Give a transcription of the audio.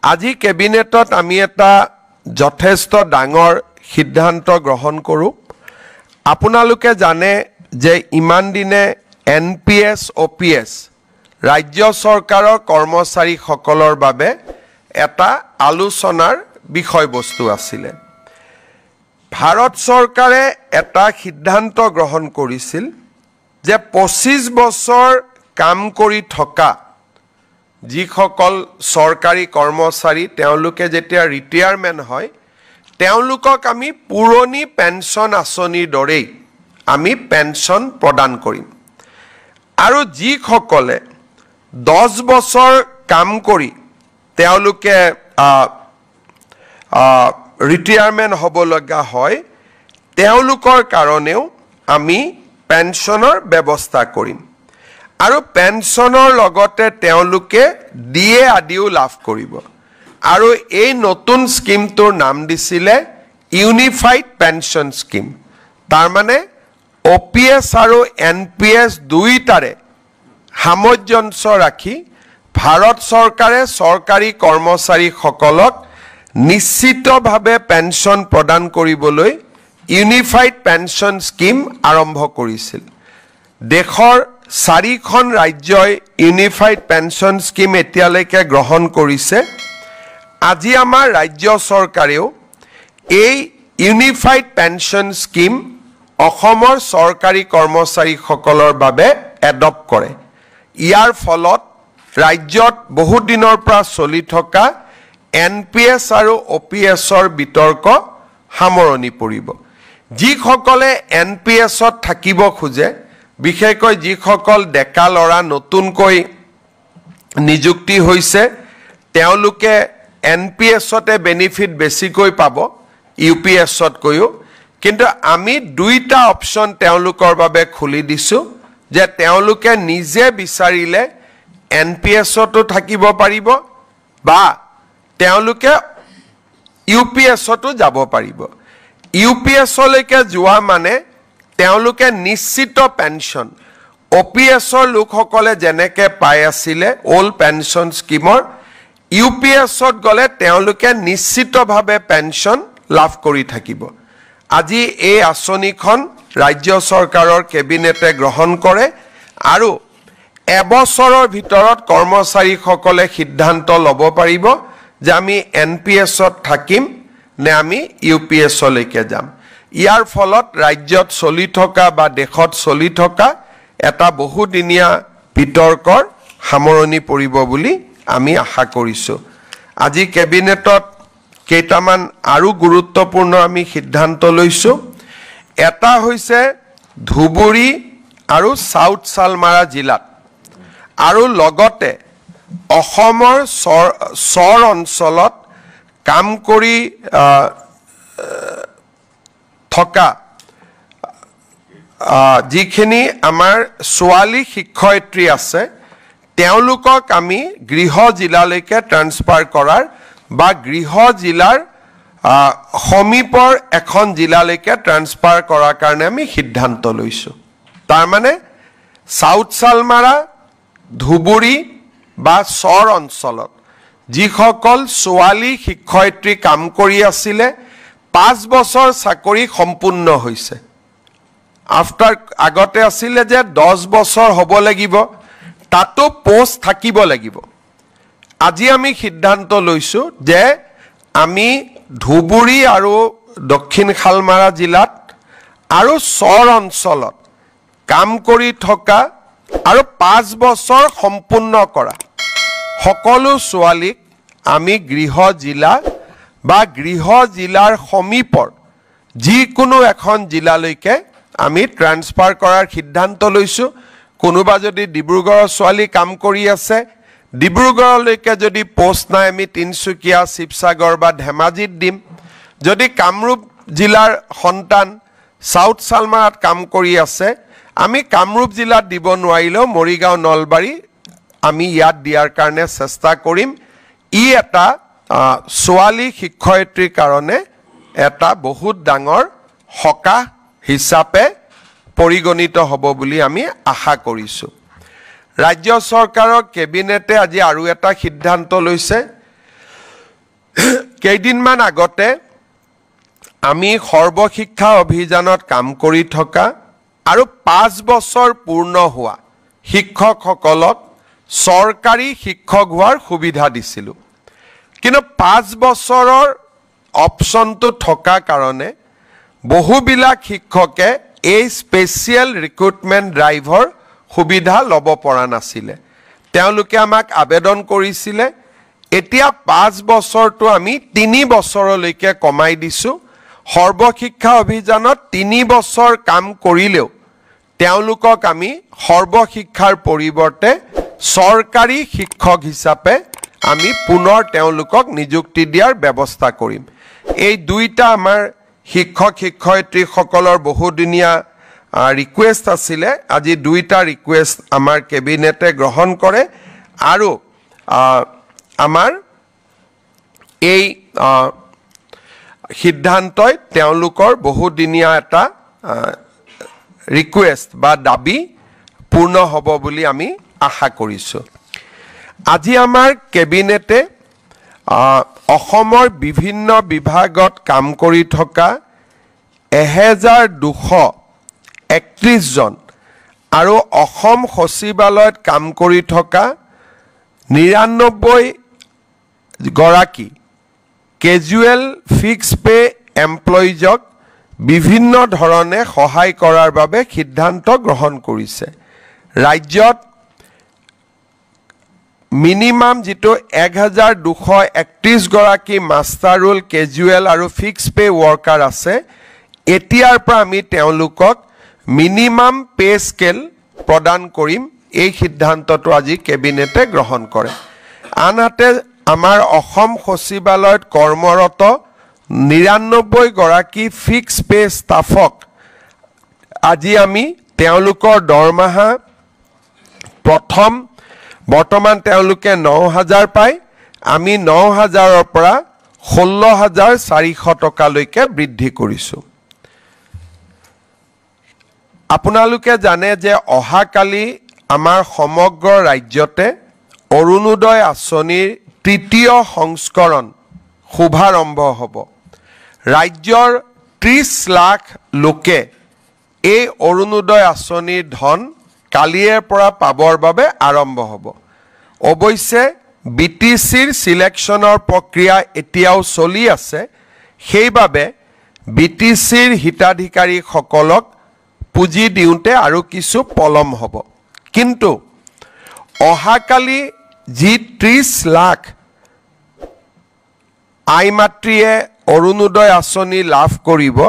আজি কেবিনেটত আমি এটা যথেষ্ট ডাঙৰ সিদ্ধান্ত গ্ৰহণ কৰোঁ। আপোনালোকে জানে যে ইমান দিনে NPS OPS ৰাজ্য চৰকাৰৰ কৰ্মচাৰীসকলৰ বাবে এটা আলোচনাৰ বিষয়বস্তু আছিলে। ভাৰত চৰকাৰে এটা সিদ্ধান্ত গ্ৰহণ কৰিছিল যে 25 বছৰ কাম কৰি থকা যিসকল চৰকাৰী কৰ্মচাৰী তেওঁলোকে যেতিয়া ৰিটায়াৰমেণ্ট হয় তেওঁলোকক আমি পুৰণি পেঞ্চন আঁচনিৰ দৰেই আমি পেঞ্চন প্ৰদান কৰিম। আৰু যিসকলে 10 বছৰ কাম কৰি তেওঁলোকে ৰিটায়াৰমেণ্ট হ'ব লগা হয় তেওঁলোকৰ কাৰণেও আমি পেঞ্চনৰ ব্যৱস্থা কৰিম। আৰু পেঞ্চনৰ লগতে তেওঁলোকে DA আদিও লাভ কৰিব। আৰু এই নতুন স্কিমটোৰ নাম দিছিলে ইউনিফাইড পেঞ্চন স্কিম। তাৰ মানে OPS আৰু NPS দুইটাৰে সামঞ্জস্য ৰাখি ভাৰত চৰকাৰে চৰকাৰী কৰ্মচাৰীসকলক নিশ্চিতভাৱে পেঞ্চন প্ৰদান কৰিবলৈ ইউনিফাইড পেঞ্চন স্কিম আৰম্ভ কৰিছিল। দেশৰ 4খন ৰাজ্যই ইউনিফাইড পেঞ্চন স্কিম এতিয়ালৈকে গ্ৰহণ কৰিছে। আজি আমাৰ ৰাজ্য চৰকাৰেও এই ইউনিফাইড পেঞ্চন স্কিম অসমৰ চৰকাৰী কৰ্মচাৰীসকলৰ বাবে এডপ্ট কৰে। ইয়াৰ ফলত ৰাজ্যত বহুত দিনৰ পৰা চলি থকা NPS আৰু OPSৰ বিতৰ্ক সামৰণি পৰিব। যিসকলে NPSত থাকিব খোজে, বিশেষকৈ যিসকল ডেকা ল'ৰা নতুনকৈ নিযুক্তি হৈছে তেওঁলোকে NPSতে বেনিফিট বেছিকৈ পাব UPSতকৈও। কিন্তু আমি দুইটা অপশ্যন তেওঁলোকৰ বাবে খুলি দিছোঁ যে তেওঁলোকে নিজে বিচাৰিলে NPSতো থাকিব পাৰিব বা তেওঁলোকে UPSতো যাব পাৰিব। UPSলৈকে যোৱা মানে তেওঁলোকে নিশ্চিত পেঞ্চন OPSৰ লোকসকলে যেনেকে পাই আছিলে ওল্ড পেঞ্চন স্কিমৰ UPSত গ'লে তেওঁলোকে নিশ্চিতভাৱে পেঞ্চন লাভ কৰি থাকিব। আজি এই আঁচনিখন ৰাজ্য চৰকাৰৰ কেবিনেটে গ্ৰহণ কৰে আৰু এবছৰৰ ভিতৰত কৰ্মচাৰীসকলে সিদ্ধান্ত ল'ব পাৰিব যে আমি NPSত থাকিম নে আমি UPSলৈকে যাম। ইয়াৰ ফলত ৰাজ্যত চলি থকা বা দেশত চলি থকা এটা বহুদিনীয়া বিতৰ্কৰ সামৰণি পৰিব বুলি আমি আশা কৰিছোঁ। আজি কেবিনেটত কেইটামান আৰু গুৰুত্বপূৰ্ণ আমি সিদ্ধান্ত লৈছোঁ। এটা হৈছে ধুবুৰী আৰু সাউথ চালমাৰা জিলাত আৰু লগতে অসমৰ চৰ অঞ্চলত কাম কৰি থকা যিখিনি আমাৰ ছোৱালী শিক্ষয়িত্ৰী আছে তেওঁলোকক আমি গৃহ জিলালৈকে ট্ৰান্সফাৰ কৰাৰ বা গৃহ জিলাৰ সমীপৰ এখন জিলালৈকে ট্ৰান্সফাৰ কৰাৰ কাৰণে আমি সিদ্ধান্ত লৈছোঁ। তাৰমানে সাউথ চালমাৰা ধুবুৰী বা চৰ অঞ্চলত যিসকল ছোৱালী শিক্ষয়িত্ৰী কাম কৰি আছিলে 5 বছৰ চাকৰি সম্পূৰ্ণ হৈছে। আগতে আছিলে যে 10 বছৰ হ'ব লাগিব, তাতো পোষ্ট থাকিব লাগিব। আজি আমি সিদ্ধান্ত লৈছোঁ যে আমি ধুবুৰী আৰু দক্ষিণ শালমাৰা জিলাত আৰু চৰ অঞ্চলত কাম কৰি থকা আৰু 5 বছৰ সম্পূৰ্ণ কৰা সকলো ছোৱালীক আমি গৃহ জিলা বা গৃহ জিলাৰ সমীপৰ যিকোনো এখন জিলালৈকে আমি ট্ৰান্সফাৰ কৰাৰ সিদ্ধান্ত লৈছোঁ। কোনোবা যদি ডিব্ৰুগড়ৰ ছোৱালী কাম কৰি আছে ডিব্ৰুগড়লৈকে যদি পোষ্ট নাই আমি তিনচুকীয়া শিৱসাগৰ বা ধেমাজিত দিম। যদি কামৰূপ জিলাৰ সন্তান সাউথ চালমাৰাত কাম কৰি আছে আমি কামৰূপ জিলাত দিব নোৱাৰিলেও মৰিগাঁও নলবাৰী আমি ইয়াত দিয়াৰ কাৰণে চেষ্টা কৰিম। ই এটা ছোৱালী শিক্ষয়িত্ৰীৰ কাৰণে এটা বহুত ডাঙৰ সকাহ হিচাপে পৰিগণিত হ'ব বুলি আমি আশা কৰিছোঁ। ৰাজ্য চৰকাৰৰ কেবিনেটে আজি আৰু এটা সিদ্ধান্ত লৈছে কেইদিনমান আগতে আমি সৰ্বশিক্ষা অভিযানত কাম কৰি থকা আৰু 5 বছৰ পূৰ্ণ হোৱা শিক্ষকসকলক চৰকাৰী শিক্ষক হোৱাৰ সুবিধা দিছিলোঁ কিন্তু 5 বছৰৰ অপশ্যনটো থকা কাৰণে বহুবিলাক শিক্ষকে এই স্পেচিয়েল ৰিক্ৰুটমেণ্ট ড্ৰাইভৰ সুবিধা ল'ব পৰা নাছিলে তেওঁলোকে আমাক আবেদন কৰিছিলে এতিয়া 5 বছৰটো আমি 3 বছৰলৈকে কমাই দিছোঁ সৰ্বশিক্ষা অভিযানত 3 বছৰ কাম কৰিলেও তেওঁলোকক আমি সৰ্বশিক্ষাৰ পৰিৱৰ্তে চৰকাৰী শিক্ষক হিচাপে আমি পুনৰ তেওঁলোকক নিযুক্তি দিয়াৰ ব্যৱস্থা কৰিম এই দুইটা আমাৰ শিক্ষক শিক্ষয়িত্ৰীসকলৰ বহুদিনীয়া ৰিকুৱেষ্ট আছিলে আজি দুইটা ৰিকুৱেষ্ট আমাৰ কেবিনেটে গ্ৰহণ কৰে আৰু আমাৰ এই সিদ্ধান্তই তেওঁলোকৰ বহুদিনীয়া এটা ৰিকুৱেষ্ট বা দাবী পূৰ্ণ হ'ব বুলি আমি আশা কৰিছোঁ আজি আমাৰ কেবিনেটে অসমৰ বিভিন্ন বিভাগত কাম কৰি থকা 1231 জন আৰু অসম সচিবালয়ত কাম কৰি থকা 99 গৰাকী কেজুৱেল ফিক্স পে এমপ্লয়িজক বিভিন্ন ধৰণে সহায় কৰাৰ বাবে সিদ্ধান্ত গ্ৰহণ কৰিছে ৰাজ্যত মিনিমাম যেটো 1231 গৰাকী মাষ্টাৰ ৰোল কেজুৱেল আৰু ফিক্স পে ৱৰ্কাৰ আছে এতিয়াৰ পৰা আমি তেওঁলোকক মিনিমাম পে স্কেল প্ৰদান কৰিম এই সিদ্ধান্তটো আজি কেবিনেটে গ্ৰহণ কৰে আনহাতে আমাৰ অসম সচিবালয়ত কৰ্মৰত 99 গৰাকী ফিক্স পে ষ্টাফক আজি আমি তেওঁলোকৰ দৰমহা প্ৰথম বৰ্তমান তেওঁলোকে 9000 পায় আমি 9000ৰ পৰা 16400 টকালৈকে বৃদ্ধি কৰিছোঁ আপোনালোকে জানে যে অহাকালি আমাৰ সমগ্ৰ ৰাজ্যতে অৰুণোদয় আঁচনিৰ তৃতীয় সংস্কৰণ শুভাৰম্ভ হ'ব ৰাজ্যৰ 30 লাখ লোকে এই অৰুণোদয় আঁচনিৰ ধন কালিৰ পৰা পাবৰ বাবে আৰম্ভ হ'ব অৱশ্যে বিটিচিৰ সিলেকশ্যনৰ প্ৰক্ৰিয়া এতিয়াও চলি আছে সেইবাবে বিটিচিৰ হিতাধিকাৰীসকলক পুঁজি দিওঁতে আৰু কিছু পলম হ'ব কিন্তু অহাকালি যি 30 লাখ আইমাতৃয়ে অৰুণোদয় আঁচনি লাভ কৰিব